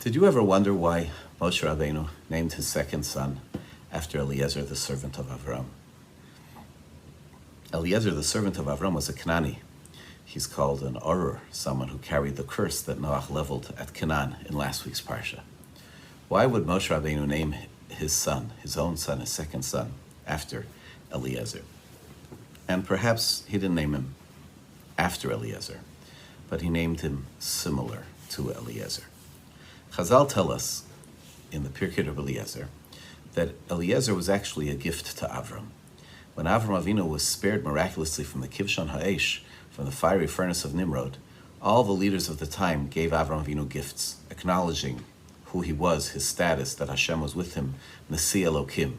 Did you ever wonder why Moshe Rabbeinu named his second son after Eliezer, the servant of Avram? Eliezer, the servant of Avram, was a Canaanite. He's called an Urur, someone who carried the curse that Noach leveled at Canaan in last week's Parsha. Why would Moshe Rabbeinu name his son, his own son, his second son, after Eliezer? And perhaps he didn't name him after Eliezer, but he named him similar to Eliezer. Chazal tell us in the Pirkei of Eliezer that Eliezer was actually a gift to Avram. When Avram Avinu was spared miraculously from the Kivshon Ha'esh, from the fiery furnace of Nimrod, all the leaders of the time gave Avram Avinu gifts, acknowledging who he was, his status, that Hashem was with him, Nasi Elokim.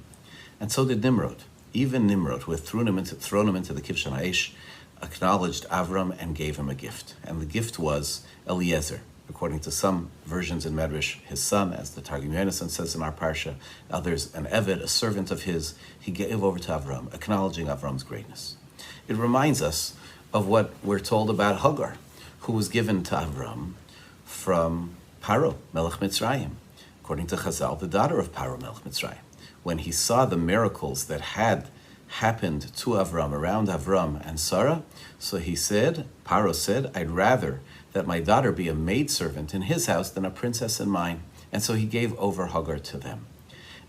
And so did Nimrod. Even Nimrod, who had thrown him into the Kivshon Ha'esh, acknowledged Avram and gave him a gift. And the gift was Eliezer. According to some versions in Medrash, his son, as the Targum Yonasan says in our Parsha, others, an Eved, a servant of his, he gave over to Avram, acknowledging Avram's greatness. It reminds us of what we're told about Hagar, who was given to Avram from Paro, Melech Mitzrayim. According to Chazal, the daughter of Paro, Melech Mitzrayim. When he saw the miracles that had happened to Avram, around Avram and Sarah, so he said, Paro said, I'd rather that my daughter be a maidservant in his house than a princess in mine. And so he gave over Hagar to them.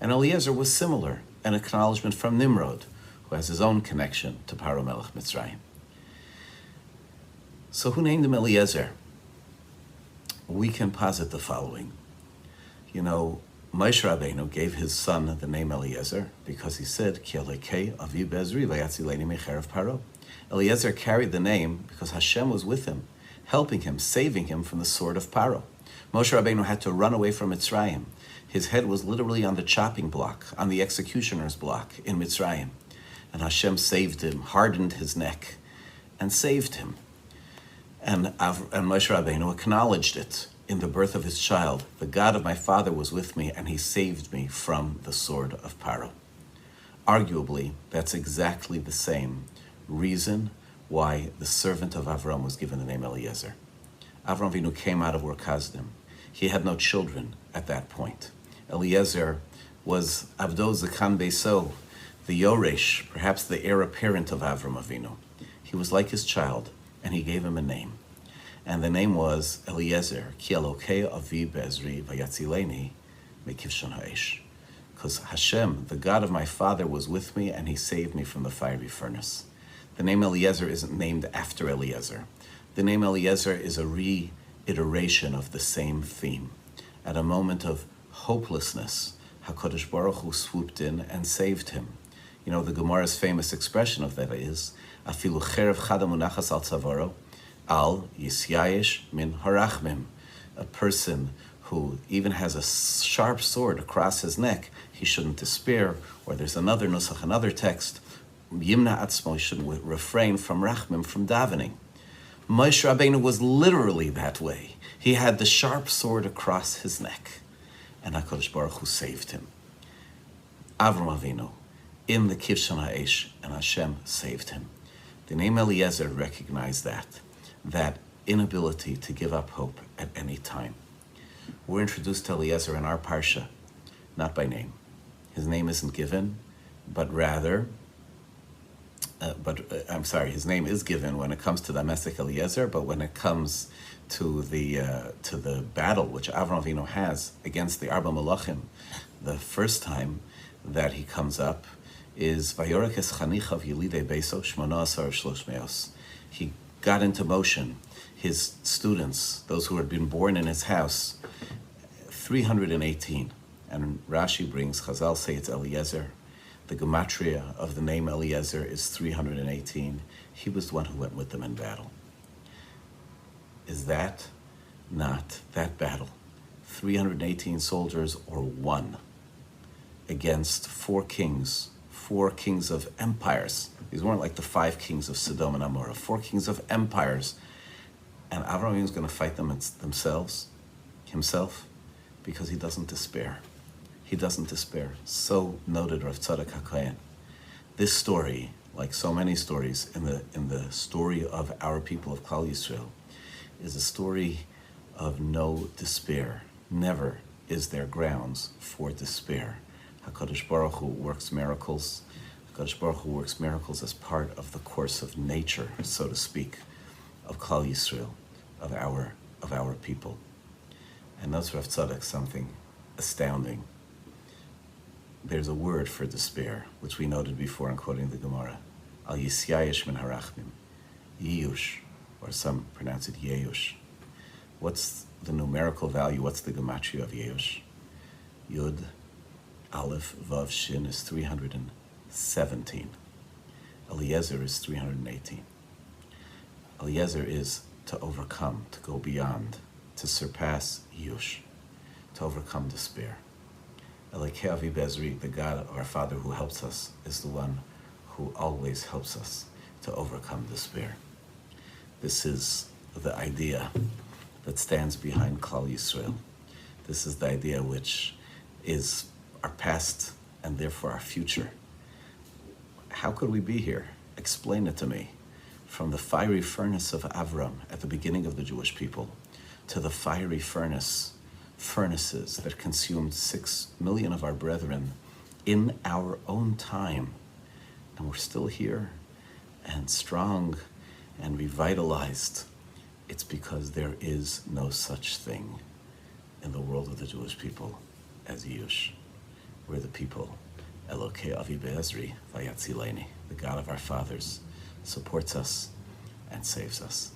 And Eliezer was similar, an acknowledgement from Nimrod, who has his own connection to Paro Melech Mitzrayim. So who named him Eliezer? We can posit the following. Moshe Rabbeinu gave his son the name Eliezer because he said, Ki Elokei avi bezri vayatzileni mecherev Paro. Eliezer carried the name because Hashem was with him, helping him, saving him from the sword of Paro. Moshe Rabbeinu had to run away from Mitzrayim. His head was literally on the chopping block, on the executioner's block in Mitzrayim. And Hashem saved him, hardened his neck, and saved him. And Moshe Rabbeinu acknowledged it in the birth of his child. The God of my father was with me, and he saved me from the sword of Paro. Arguably, that's exactly the same reason why the servant of Avram was given the name Eliezer. Avram Avinu came out of Ur Kasdim. He had no children at that point. Eliezer was Avdo Zakan Beiso, the Yoresh, perhaps the heir apparent of Avram Avinu. He was like his child, and he gave him a name. And the name was Eliezer, Ki Elokei avi bezri vayatzileni mekivshon ha'esh. Because Hashem, the God of my father, was with me, and he saved me from the fiery furnace. The name Eliezer isn't named after Eliezer. The name Eliezer is a reiteration of the same theme. At a moment of hopelessness, HaKadosh Baruch Hu swooped in and saved him. The Gemara's famous expression of that is, Afilu cherev chada munachas al tzavaro, al yisyayesh min harachmim. A person who even has a sharp sword across his neck, he shouldn't despair. Or there's another nusach, another text, Yimna atzmo, should refrain from rachmim, from davening. Moshe Rabbeinu was literally that way. He had the sharp sword across his neck, and HaKadosh Baruch Hu saved him. Avram Avinu, in the Kivshon Ha'esh, and Hashem saved him. The name Eliezer recognized that inability to give up hope at any time. We're introduced to Eliezer in our Parsha, not by name. His name isn't given, but rather, his name is given when it comes to the Mesech Eliezer, but when it comes to the battle which Avram Avinu has against the Arba Malachim, the first time that he comes up is Vayorek es Chanichav Yilidei Beiso Shmona Asar Shlosh Meos. He got into motion his students, those who had been born in his house, 318. And Rashi brings, Chazal say it's Eliezer. The gematria of the name Eliezer is 318. He was the one who went with them in battle. Is that not that battle? 318 soldiers or one against four kings of empires. These weren't like the 5 kings of Sodom and Amorah, 4 kings of empires. And Avram is going to fight them himself, because he doesn't despair. He doesn't despair. So noted Rav Tzadok HaKohen. This story, like so many stories in the story of our people of Klal Yisrael, is a story of no despair, Never is there grounds for despair. HaKadosh Baruch Hu works miracles. HaKadosh Baruch Hu works miracles as part of the course of nature, so to speak, of Klal Yisrael, of our people. And notice Rav Tzadok something astounding. There's a word for despair, which we noted before in quoting the Gemara. Al yisyayesh min harachmim. Yiyush, or some pronounce it Yeyush. What's the numerical value? What's the gematria of Yeyush? Yud, Aleph, Vav, Shin is 317. Eliezer is 318. Eliezer is to overcome, to go beyond, to surpass Yush, to overcome despair. Lecha Avi Bezri, the God of our Father who helps us, is the one who always helps us to overcome despair. This is the idea that stands behind Klal Yisrael. This is the idea which is our past and therefore our future. How could we be here? Explain it to me. From the fiery furnace of Avram at the beginning of the Jewish people to the fiery furnaces that consumed 6 million of our brethren in our own time. And we're still here and strong and revitalized. It's because there is no such thing in the world of the Jewish people as Yush. We're the people. Elokei Avi Be'ezri Vayatzileni, the God of our fathers, supports us and saves us.